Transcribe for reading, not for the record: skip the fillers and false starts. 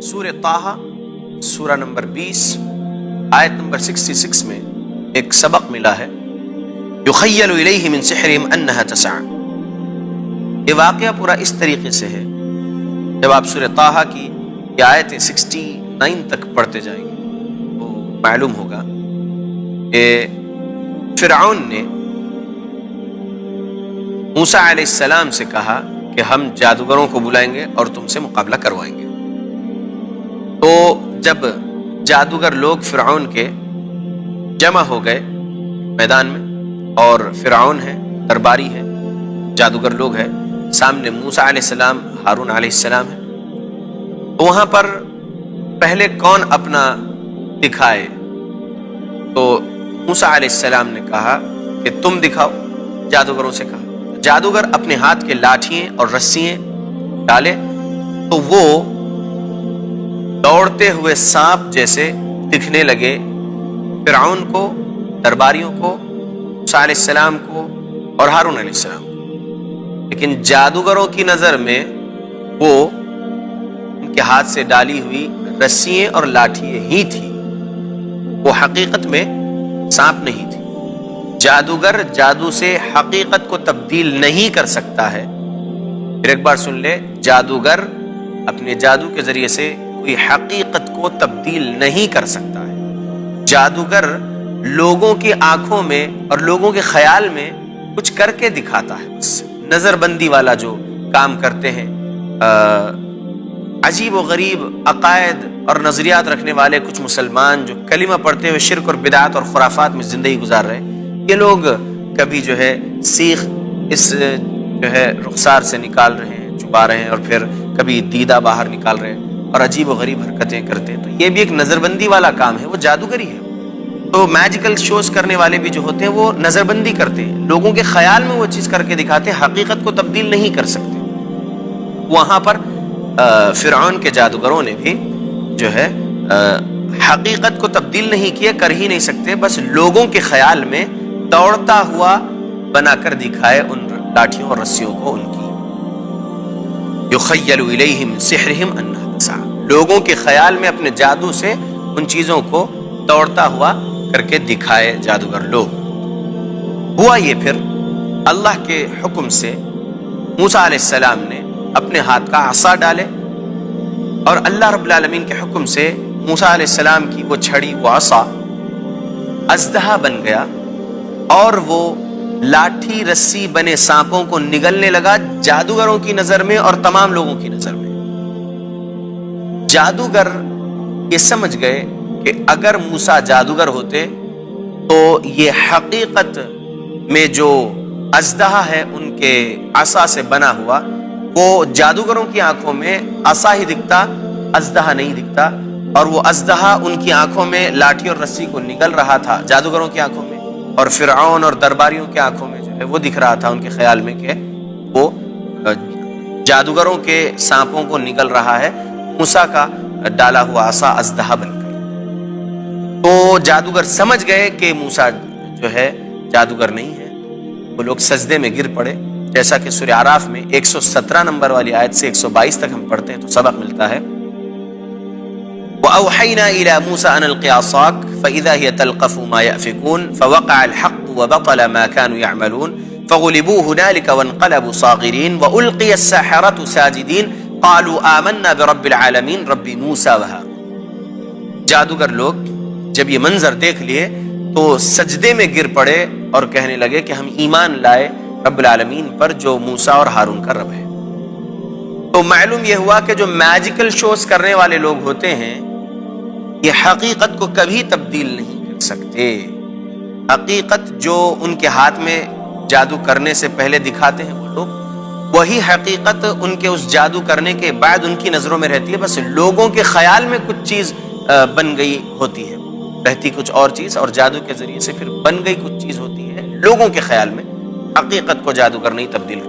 سورہ طٰہٰ سورہ نمبر 20 آیت نمبر 66 میں ایک سبق ملا ہے، یخیل الیہ من سحرہم انہا تسعی۔ یہ واقعہ پورا اس طریقے سے ہے، جب آپ سورہ طٰہٰ کی یہ آیتیں 69 تک پڑھتے جائیں گے تو معلوم ہوگا کہ فرعون نے موسیٰ علیہ السلام سے کہا کہ ہم جادوگروں کو بلائیں گے اور تم سے مقابلہ کروائیں گے۔ تو جب جادوگر لوگ فرعون کے جمع ہو گئے میدان میں، اور فرعون ہے، درباری ہے، جادوگر لوگ ہیں، سامنے موسیٰ علیہ السلام، ہارون علیہ السلام ہے، تو وہاں پر پہلے کون اپنا دکھائے؟ تو موسیٰ علیہ السلام نے کہا کہ تم دکھاؤ، جادوگروں سے کہا۔ جادوگر اپنے ہاتھ کے لاٹھییں اور رسیاں ڈالے تو وہ دوڑتے ہوئے سانپ جیسے دکھنے لگے فرعون کو، درباریوں کو، موسیٰ علیہ السلام کو اور ہارون علیہ السلام کو۔ لیکن جادوگروں کی نظر میں وہ ان کے ہاتھ سے ڈالی ہوئی رسیاں اور لاٹھیاں ہی تھی، وہ حقیقت میں سانپ نہیں تھی۔ جادوگر جادو سے حقیقت کو تبدیل نہیں کر سکتا ہے۔ پھر ایک بار سن لے، جادوگر اپنے جادو کے ذریعے سے کوئی حقیقت کو تبدیل نہیں کر سکتا ہے۔ جادوگر لوگوں کی آنکھوں میں اور لوگوں کے خیال میں کچھ کر کے دکھاتا ہے، بس نظر بندی والا جو کام کرتے ہیں۔ عجیب و غریب عقائد اور نظریات رکھنے والے کچھ مسلمان جو کلمہ پڑھتے ہوئے شرک اور بدعات اور خرافات میں زندگی گزار رہے ہیں، یہ لوگ کبھی جو ہے سیخ اس جو ہے رخسار سے نکال رہے ہیں، چھپا رہے ہیں، اور پھر کبھی دیدہ باہر نکال رہے ہیں اور عجیب و غریب حرکتیں کرتے ہیں، تو یہ بھی ایک نظر بندی والا کام ہے، وہ جادوگری ہے۔ تو میجیکل شوز کرنے والے بھی جو ہوتے ہیں وہ نظر بندی کرتے ہیں، لوگوں کے خیال میں وہ چیز کر کے دکھاتے ہیں، حقیقت کو تبدیل نہیں کر سکتے۔ وہاں پر فرعون کے جادوگروں نے بھی جو ہے حقیقت کو تبدیل نہیں کیا، کر ہی نہیں سکتے، بس لوگوں کے خیال میں دوڑتا ہوا بنا کر دکھائے ان لاٹھیوں اور رسیوں کو ان کی۔ یخیل الیہ من سحرہم انہا تسعی، لوگوں کے خیال میں اپنے جادو سے ان چیزوں کو دوڑتا ہوا کر کے دکھائے جادوگر لوگ۔ ہوا یہ پھر اللہ کے حکم سے موسیٰ علیہ السلام نے اپنے ہاتھ کا عصا ڈالے، اور اللہ رب العالمین کے حکم سے موسیٰ علیہ السلام کی وہ چھڑی، وہ عصا اژدہا بن گیا، اور وہ لاٹھی رسی بنے سانپوں کو نگلنے لگا جادوگروں کی نظر میں اور تمام لوگوں کی نظر میں۔ جادوگر یہ سمجھ گئے کہ اگر موسیٰ جادوگر ہوتے تو یہ حقیقت میں جو اژدہا ہے ان کے عصا سے بنا ہوا، وہ جادوگروں کی آنکھوں میں عصا ہی دکھتا، اژدہا نہیں دکھتا، اور وہ اژدہا ان کی آنکھوں میں لاٹھی اور رسی کو نگل رہا تھا، جادوگروں کی آنکھوں میں، اور فرعون اور درباریوں کی آنکھوں میں جو ہے وہ دکھ رہا تھا ان کے خیال میں کہ وہ جادوگروں کے سانپوں کو نگل رہا ہے، موسیٰ کا ڈالا ہوا عصا اژدہا بن گئی۔ تو جادوگر سمجھ گئے کہ موسیٰ جو ہے جادوگر نہیں ہے، وہ لوگ سجدے میں گر پڑے، جیسا کہ سورہ اعراف میں 117 نمبر والی آیت سے 122 تک ہم پڑھتے ہیں تو سبق ملتا ہے۔ وَأَوْحَيْنَا إِلَى مُوسَىٰ أَنْ أَلْقِ عَصَاكَ فَإِذَا هِيَ تَلْقَفُ مَا يَأْفِكُونَ فَوَقَعَ الْحَقُّ وَبَطَلَ مَا كَانُوا يَعْمَلُونَ فَغُلِبُوا هُنَالِكَ وَانقَلَبُوا صَاغِرِينَ وَأُلْقِيَ السَّحَرَةُ سَاجِدِينَ قَالُوا آمَنَّا بِرَبِّ الْعَالَمِينَ رَبِّ مُوسَىٰ وَهَارُونَ۔ جادوگر لوگ جب یہ منظر دیکھ لیے تو سجدے میں گر پڑے اور کہنے لگے کہ ہم ایمان لائے رب العالمین پر جو موسیٰ اور ہارون کا رب ہے۔ تو معلوم یہ ہوا کہ جو میجیکل شوز کرنے والے لوگ ہوتے ہیں یہ حقیقت کو کبھی تبدیل نہیں کر سکتے۔ حقیقت جو ان کے ہاتھ میں جادو کرنے سے پہلے دکھاتے ہیں وہ لوگ، وہی حقیقت ان کے اس جادو کرنے کے بعد ان کی نظروں میں رہتی ہے، بس لوگوں کے خیال میں کچھ چیز بن گئی ہوتی ہے، رہتی کچھ اور چیز، اور جادو کے ذریعے سے پھر بن گئی کچھ چیز ہوتی ہے لوگوں کے خیال میں، حقیقت کو جادوگر نہیں تبدیل